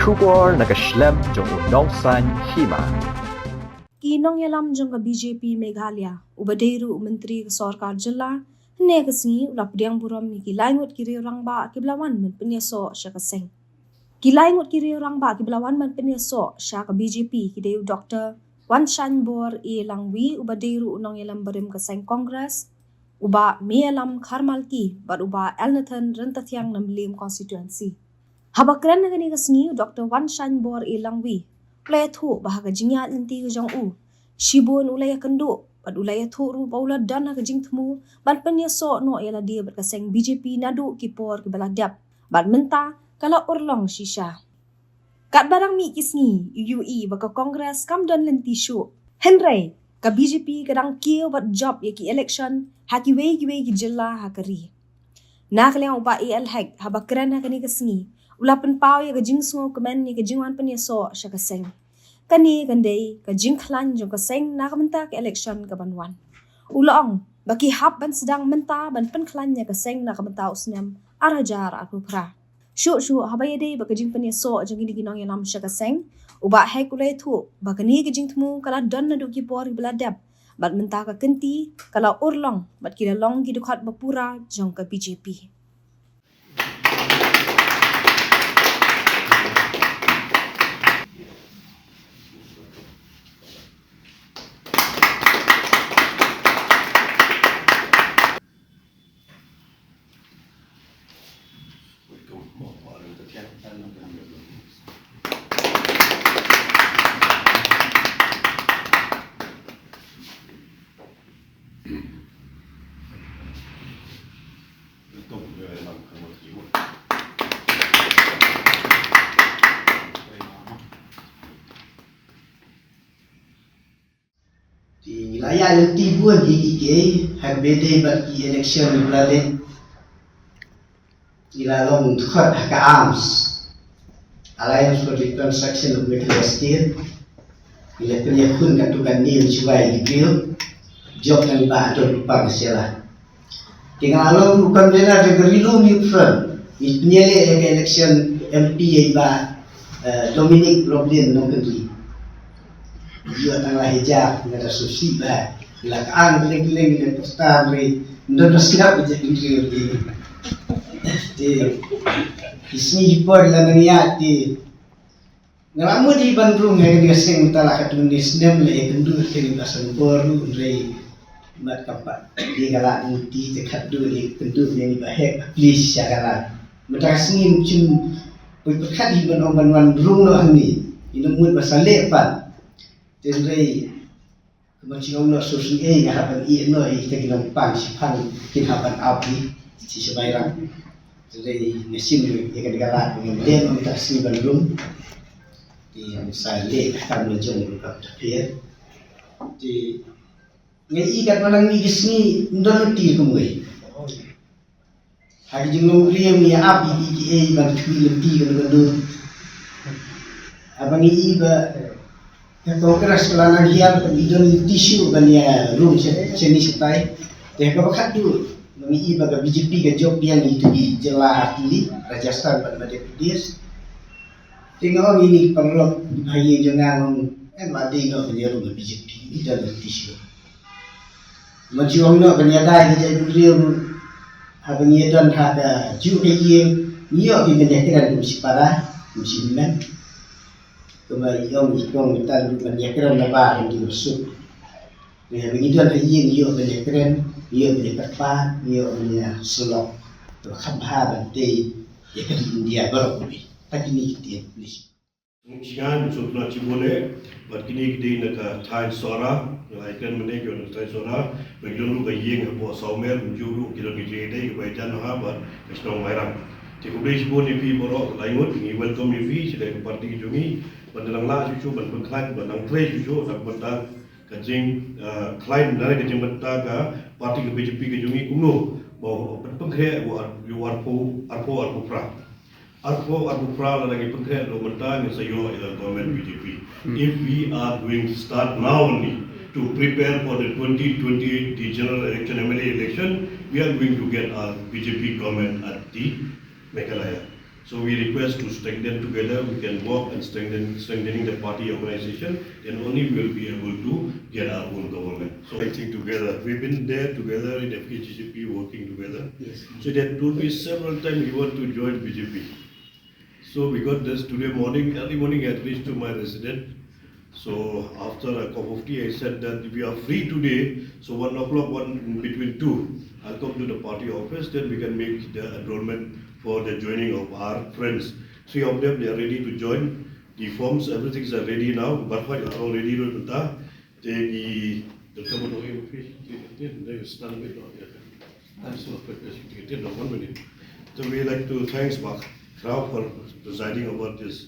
Kubor nakaslem jong udongsan Hima. Kinong yalam jong ka BJP Meghalaya, ubadeiru Menteri Sarkar Jilla, hene kesengi ulap diang buram Pynkhlaiñ kiri Rangbah kiblawan men Pynïasoh sya ka Seng. Pynkhlaiñ kiri Rangbah kiblawan men Pynïasoh sya ka BJP kideu Dr. Wan Shan Bor langwi ubadeiru unong yalam barim ka Seng Congress, uba meyalam Kharmalki bar uba Elnathan Rentatyang Namlim constituency. Habakran na gani kesengi Dr. Wan Shan Bor langwi ulaya thu bahaga jingyat nanti ke jong u shibun ulaya kendu pad ulaya thu ru paula dana ke jing temu ban Pynïasoh no yala dia berkaseng BJP nadu kipor ke baladap ban Mynta kalau urlong shisha kat barang mi kisngi UE baka kongres kam don lenti shu henry ka BJP kadang kio bat job yaki election haki wei ki jilla hakari nak leng uba el hak habakran na kani kesengi ulapan pau ya kajing sungo kemen ni kajingwan Pynïasoh sya ka Seng. Kani gandai kajing Pynkhlaiñ jong ka Seng na kamenta ke election ka banwan. Ulaong baki hap ban Sdang Mynta ban Pynkhlaiñ ya ka Seng na kamenta usnam arajar aku pra. Shu habaya dei bakajing Pynïasoh jong ini ginong yanam sya ka Seng uba hek ulai thu bakani kajing temu kala don na duki por beladap ban Mynta ka kenti kala urlong bat kila long ki dukat bapura jong ka BJP. Di wilayah yang tibuan di hak beda bagi election di Belalit ilalong tukar hak arms Alliance for Reconstruction of Middle State bila penyakun katukan ni mencubai di Bril job yang bahadur lupa kesyalah tinggal along bukan bela juga rilum di front penyelek yang election MP yang Dominic Roblin nongkentri dia tanglah hijab ngada susi ba lakaan geleng-geleng di postar re ndono siap je indri di isni por la nania di ngalamu di Bandung yang dia Seng tala katunis nem le kendu kini basan boru re mat kampat di galak muti dekat du di kendu yang bahek please syakaran medasni mungkin berkat di ban rung no angni inu mut basale pan Jadi, kemajuan nak susun harapan no kita kena pang sipan kita harapan api si sebairang. Jadi mesin yang negara dengan dia meminta sini bandung di saya lek akan menjadi bukan terpilih. Di ngai kat malang ni sini ndon ti kemui. Hari jengong ria mi api di ban kwi ti kan bandu. Abang iba Kongres kelana hiar bidon tisu bania room seni setai teh ka bakat du mengi baga BJP ga job yang itu di Jela Atili Rajasthan pada Madhya Pradesh tengok ini perlu bayi jangan mati no penyeru BJP di dalam tisu majuang no penyadai jadi beliau habis dan ada juga yang niok di menyakiran musipara musiman kembali ikong kita menyakiran lebar yang diusut. Nah, begitu ada iyo menyakiran, iyo menyakarpa, iyo menyasulok. Terkabah bantai ya kan India baru kami. Tapi ni kita polis. Sian contohnya cibole, berkini kita nak Thai suara, laikan mana kita Thai suara, begitu lu kaya yang buat saumer, menjuru kita kita kebajikan apa, kesenang merah. Tikubli cibole ni borok lainut, ni welcome ni sedai parti kejungi, bandalang lah cucu, bandang Pynkhlaiñ, bandang Play cucu, dan bandang kajing Pynkhlaiñ dari kajing Mynta ke parti ke BJP kejungi kuno, bahawa Pynkhlaiñ arpo pra. Arpo pra lagi Pynkhlaiñ lo Mynta ni sayo government BJP. If we are going to start now only to prepare for the 2020 general election, MLA election, we are going to get our BJP government at the Meghalaya. So we request to strengthen together. We can work and strengthening the party organization, and only we will be able to get our own government. So I think together, we've been there together in FKGCP working together. Yes. So they told me several times he want to join BJP. So we got this today morning, early morning I reached to my residence. So after a cup of tea, I said that if we are free today, so 1 o'clock, between 2, I'll come to the party office, then we can make the enrollment for the joining of our friends. 3 of them, they are ready to join. The forms, everything is ready now. But what are already ready to the government office, they stand with that's not one minute. So we like to thanks Mark Krau for presiding over this